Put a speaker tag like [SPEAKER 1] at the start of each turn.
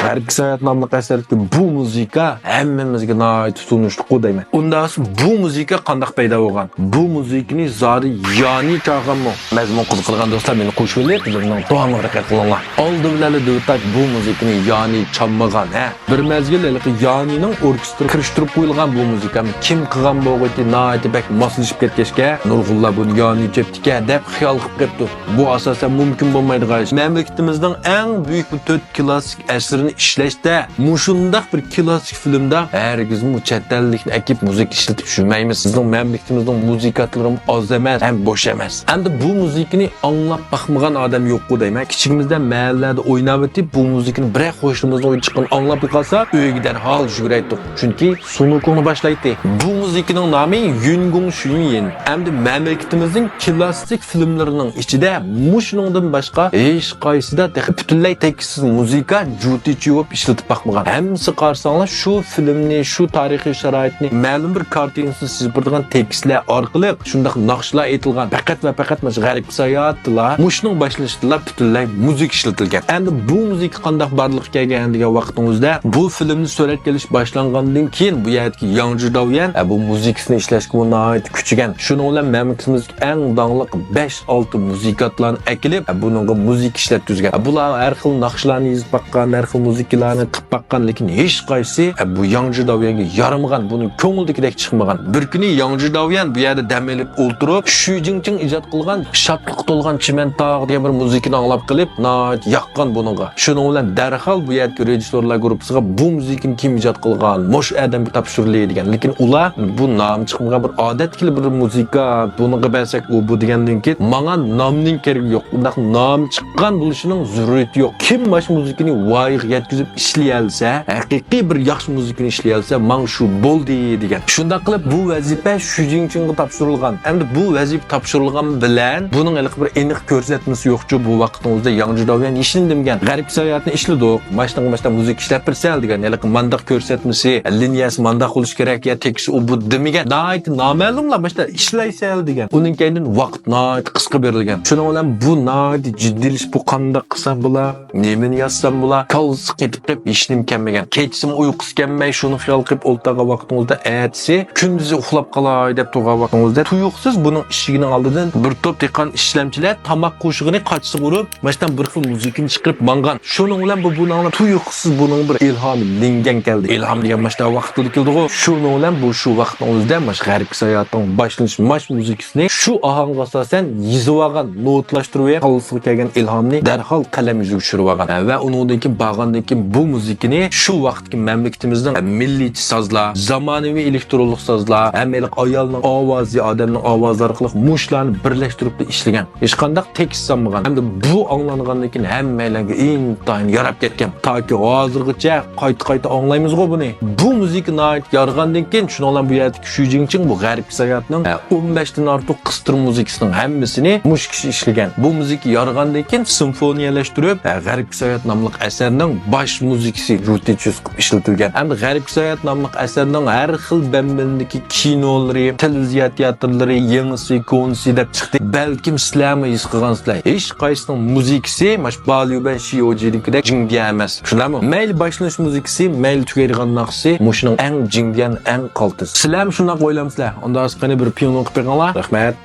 [SPEAKER 1] Garip Sayat namlı əsərdəki bu muzika həmmimizə nəhayət tutunuşluq deyman. Ondan sonra bu muzika qandaq payda olğan? Bu muzikani zari yani çağırmı? Məzmun qiziqilgan dostlar meni qoşub eləyib, bizning davamlı hərəkət qılınlar. Oldu biləli dövtək bu muzikani yani çalmağan, hə? Bir məzgil yanining orkestri kirishtirib qo'yilgan bu muzikani kim qilgan bo'g'iti nəhayət bək moslashib ketgəşkə, nurg'unlar buni yani çepdikə deb xiyol qilib ketdi. Bu asosan mumkin bo'lmaydigan ish. Mamlakatimizning eng buyuk bu 4 klassik əsərini işləşdə, muşundaq bir klassik filmdə hərgiz mu çətəllikni əkib müzik işlətib düşünməyimiz. Sizin məmləkitimizin muzikatlarım az emas, həm boş emas. Həm də bu muzikini anlap baxmağan adam yoxku demək. Kiçigimizdə məhəllədə oynab etib bu muzikini birək xoşumuzda oyun çıxın anlap qalsa, öyə dərhal şükrəydik. Çünki sunukunu başlaydı. Bu muzikinin namı Yungung Shunyin. Həm də məmləkitimizin klassik filmlərinin içində muşundan başqa heç qaysıda bütünlüy təksiz muzika juti çiyib işlətib baxmağan. Həmisi qarsanlar şu filmni, şu tarixi şəraitni məlum bir kartinasını siz burdan tekstlər arqılıq şundaq naqşlar etilgan. Faqat və faqat məş Garip Sayatlar muşunun başlanışında bütünlüy muzik işlətilgan. Əndi bu muzik qandaq barlıq gəlgəndiyə vaxtımızda bu filmni surat geliş başlanğandan keyin bu yerdəki Yang Davyan bu muzikasını işləşkə nəhayət küçügən. Şunun bilan məmləkətimiz ən danlıq 5-6 muzikatlarını əkilib bununla muzik işlətdizgan. Bular hər xil naqşlarını yazıb baxqan, hər xil muzikalarını qılıb baxqan, lakin heç qaysı bu Yang Davyanga yaramğan, bunun көңілдікidək çıxmağan. Bir günü Yang Davyan bu yerdə dəm elib oturub Xu Jingqing icad qılğan şadlıq tolğan Çimən Tağ deyə bir muzikini anlap qılıb nəhayət yaqqan bununla. Şunun bilan dərhal bu yerdəki rejissorlar qrupsuğa bu muzikini kim icad qılğan, moş adamga tapşırılır degan. Lakin ular bu nam çıxmağan bir adətli bir muzika, bunu qıbəlsək o bu degandan keyin manga namning keragi yo'q. Undaq nam chiqqan bo'lishinin zurriyati yo'q. Kim baş muzikini voyiq yetkizib ishlayalsa, haqiqiy bir yaxshi muzikani ishlayalsa, man shu bo'ldi degan. Shunda qilib bu vazifa Xu Jingqingga topshirilgan. Endi bu vazifa topshirilgan bilan buning aniq bir aniq ko'rsatmasi yo'qchu bu vaqtimizda Yang Davyan ishlandigan. Garip Sayatni ishladik. Başdan muzik ishlab birsal degan. Aniq mandaq ko'rsatmasi, liniyasi mandaq bo'lish kerak ya tekst u bu demigan. Nəhayət nama'lumlar başda ishlaysal degan. Uning keyin vaqt nəhayət qisqa berilgan. Shuning bilan bu nəhayət jiddilish bu qanday qilsam bo'lar, nemini yazsam bo'lar, kalsı ketib hech nim kelmagan. Kechsim uyqusi kelmay shuni xiyol qilib o'ltaga vaqtimizda ertasi kunduzi uxlab qolay deb turgan vaqtimizda tuyuqsiz buning ishigining oldidan bir to'p teqan ishlamchilar tamoq qo'shig'ini qachsi urib, mashdan bir xil muzikani chiqarib mangan. Shuning bilan bu buninglar tuyuqsiz buning bir ilhomi lingan keldi. Ilhom degan mashda vaqtida keldi-ku. Shuning bilan bu shu vaqtimizda mash Garip Sayatning boshlanish mash muzikasini shu ohangga asosan yozib olgan, notlashtirib qalsiga kelgan ilhomni darhol qalam yuziga tushirib olgan va undan keyin bag'andan keyin bu muzikani shu vaqtki mamlakatimizning milliy sozlar, zamonaviy elektronlik sozlar, hamlik ayolning ovozi, odamning ovozi orqali mushlarni birlashtirib ishlagan. Hech qanday tekst solmagan. Hamda bu anglangandan keyin hammalarga intayin yarab ketgan. Toki hozirgacha qayta anglaymiz-ku buni. Bu muzika nəhayət yarğandan keyin shuninglar bu yerdagi Xu Jingqing bu Garip Sayatning 15 dan ortiq qistir muzikasining hammasini mush kishi ishlagan. Bu muzika yarğandan keyin simfoniyalashtirib Garip Sayat nomli asarning bosh muzikasi rutinsiz ishlatilgan. Hamda Garip Sayat nomli asarning har xil bambindagi kinolari, televiziya teatrlari, yangisi, konsi deb chiqdi. Balkim sizlarmi his qilgansizlar. Hech qaysining muzikasi mash Balyuban Shiojidikidek jingdiya emas. Shunami? Mayli boshlanish muzikasi, mayli tugaydigan naqsi, mushuning eng jingdiyan, eng qaltis. Sizlarmi shunday o'ylamsizlar? Unda asqani bir piano qilib qo'yinglar. Rahmat.